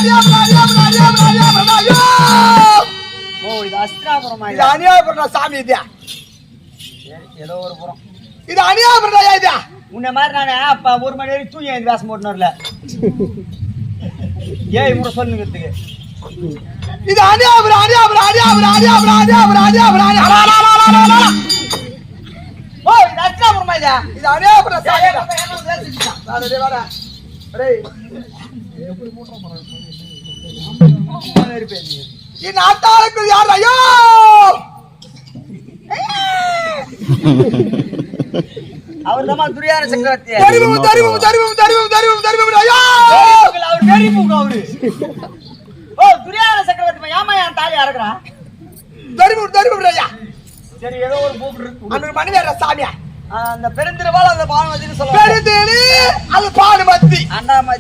ஓ இது அஸ்திராபுரமா? இது அநியாயபுரம் சாமி. இதா ஏதோ ஒரு புறம். இது அநியாயபுரம். இதா உன்ன மாதிரி நானே அப்ப 1 மணி வரைக்கும் தூங்கி இந்த வேஷம் போட்டுனர்ல. ஏய் முறை சொல்லுங்கிறதுக்கு இது அநியாயபுரம். ஓ இது அஸ்திராபுரமா? இது அநியாயபுரம் சாமி. நாட்டாளுக்கு யார்? ஐயோ அவர் தான் துரியார சக்கரவர்த்தி. அவர் நெறிமுக அவரு. ஓ துரியார சக்கரவர்த்தி ஏமா என் தாலி அறக்குறான்? சரி ஏதோ ஒரு கூப்பிட்டு மணி வேற சாமியா அந்த பெருந்திருவாள் அந்த பானுமதினு சொல்லுவாங்க. அது பானுமதி. அண்ணா